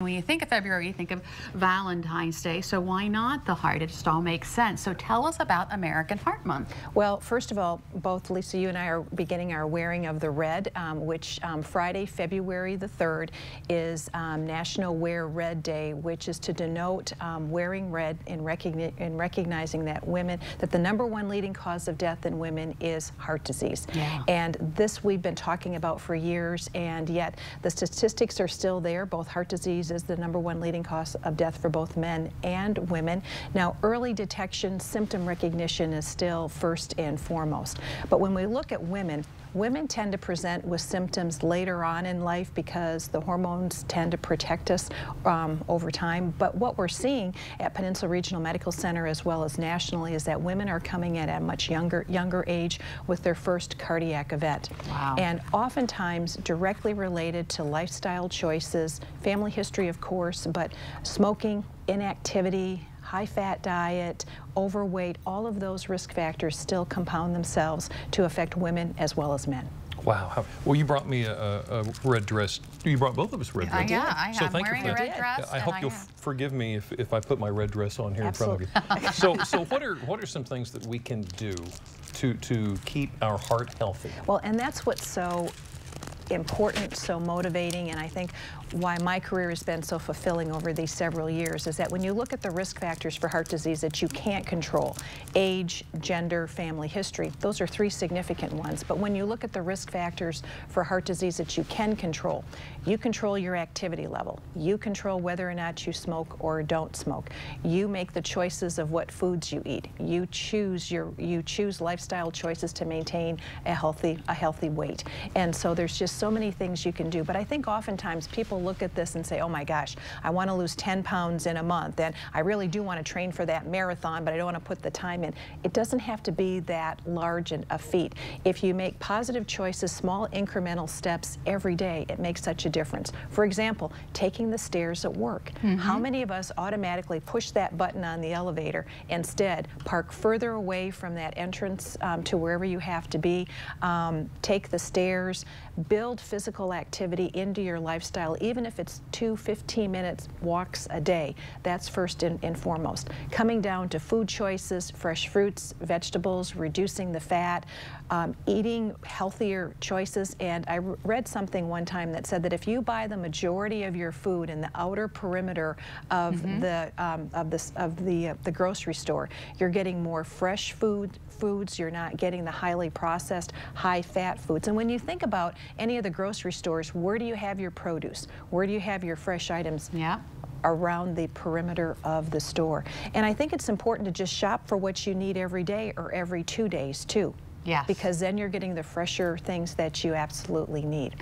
When you think of February, you think of Valentine's Day, so why not the heart? It just all makes sense. So tell us about American Heart Month. Well, first of all, both Lisa, you and I are beginning our wearing of the red, which Friday, February the 3rd is National Wear Red Day, which is to denote wearing red in recognizing that the #1 leading cause of death in women is heart disease. Yeah. And this we've been talking about for years, and yet the statistics are still there. Both heart disease is the #1 leading cause of death for both men and women. Now, early detection, symptom recognition is still first and foremost. But when we look at women tend to present with symptoms later on in life because the hormones tend to protect us over time. But what we're seeing at Peninsula Regional Medical Center as well as nationally is that women are coming in at a much younger age with their first cardiac event. Wow. And oftentimes directly related to lifestyle choices, family history of course, but smoking, inactivity, high-fat diet, overweight, all of those risk factors still compound themselves to affect women as well as men. Wow. Well, you brought me a red dress. You brought both of us red dresses. Yeah, I am wearing a red dress. I hope you'll forgive me if I put my red dress on here in front of you. So what are some things that we can do to keep our heart healthy? Well, and that's what's so important, so motivating, and I think why my career has been so fulfilling over these several years is that when you look at the risk factors for heart disease that you can't control, age, gender, family history, those are 3 significant ones. But when you look at the risk factors for heart disease that you can control, you control your activity level. You control whether or not you smoke or don't smoke. You make the choices of what foods you eat. You choose lifestyle choices to maintain a healthy weight. And so there's just so many things you can do. But I think oftentimes people look at this and say, oh my gosh, I want to lose 10 pounds in a month, and I really do want to train for that marathon, but I don't want to put the time in. It doesn't have to be that large a feat. If you make positive choices, small incremental steps every day, it makes such a difference. For example, taking the stairs at work. How many of us automatically push that button on the elevator, instead park further away from that entrance to wherever you have to be, take the stairs, build physical activity into your lifestyle, even if it's 2 15-minute walks a day. That's first and foremost. Coming down to food choices, fresh fruits, vegetables, reducing the fat, eating healthier choices. And I read something one time that said that if you buy the majority of your food in the outer perimeter of the grocery store, you're getting more fresh foods, you're not getting the highly processed, high-fat foods. And when you think about any of the grocery stores, where do you have your produce? Where do you have your fresh items? Yeah. Around the perimeter of the store. And I think it's important to just shop for what you need every day or every 2 days too. Yes. Because then you're getting the fresher things that you absolutely need.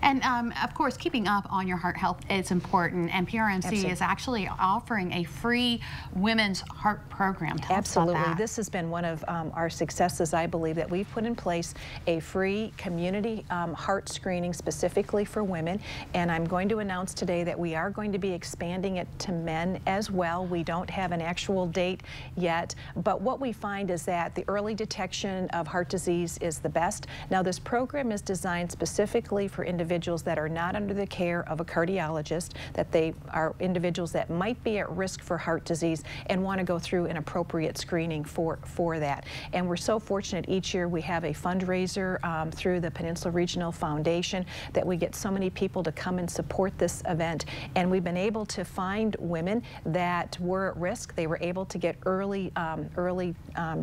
And of course, keeping up on your heart health is important, and PRMC is actually offering a free women's heart program. Tell us about that. This has been one of our successes, I believe, that we've put in place a free community heart screening specifically for women, and I'm going to announce today that we are going to be expanding it to men as well. We don't have an actual date yet, but what we find is that the early detection of heart disease is the best. Now, this program is designed specifically for individuals that are not under the care of a cardiologist, that they are individuals that might be at risk for heart disease and want to go through an appropriate screening for that. And we're so fortunate each year we have a fundraiser through the Peninsula Regional Foundation that we get so many people to come and support this event. And we've been able to find women that were at risk. They were able to get early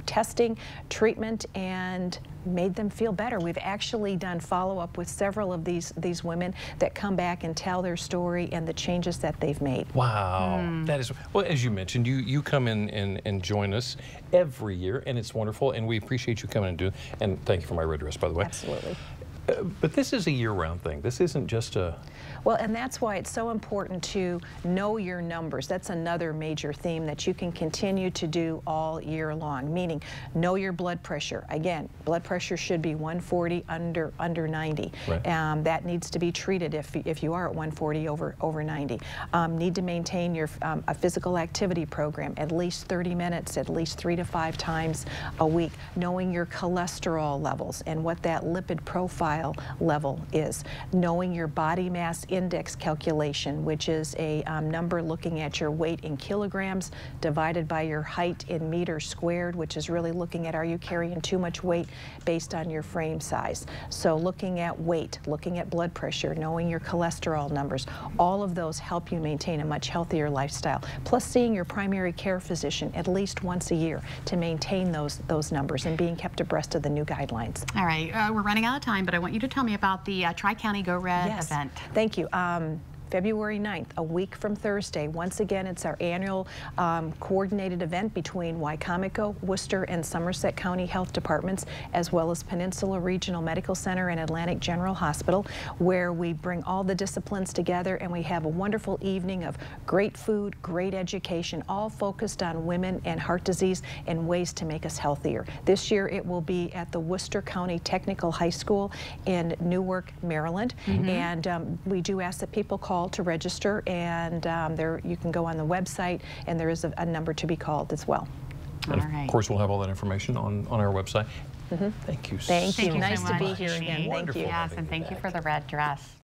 testing, treatment, and made them feel better. We've actually done follow-up with several of these women that come back and tell their story and the changes that they've made. Wow. That is, well, as you mentioned, you come in and join us every year, and it's wonderful, and we appreciate you coming and doing, and thank you for my red dress, by the way. Absolutely. But this is a year-round thing. This isn't just a... Well, and that's why it's so important to know your numbers. That's another major theme that you can continue to do all year long, meaning know your blood pressure. Again, blood pressure should be 140 under 90. Right. That needs to be treated if you are at 140 over 90. Need to maintain your a physical activity program, at least 30 minutes, at least 3 to 5 times a week. Knowing your cholesterol levels and what that lipid profile lifestyle level is. Knowing your body mass index calculation, which is a number looking at your weight in kilograms divided by your height in meters squared, which is really looking at, are you carrying too much weight based on your frame size. So looking at weight, looking at blood pressure, knowing your cholesterol numbers, all of those help you maintain a much healthier lifestyle. Plus seeing your primary care physician at least once a year to maintain those numbers and being kept abreast of the new guidelines. All right, we're running out of time, but I want you to tell me about the Tri-County Go Red event. Thank you. February 9th, a week from Thursday. Once again, it's our annual coordinated event between Wycomico, Worcester, and Somerset County Health Departments, as well as Peninsula Regional Medical Center and Atlantic General Hospital, where we bring all the disciplines together and we have a wonderful evening of great food, great education, all focused on women and heart disease and ways to make us healthier. This year it will be at the Worcester County Technical High School in Newark, Maryland, and we do ask that people call to register, and there you can go on the website, and there is a number to be called as well. And of course, we'll have all that information on our website. Thank you. Thank you. So Nice much. to be here again. Wonderful. Yes, and thank you for the red dress.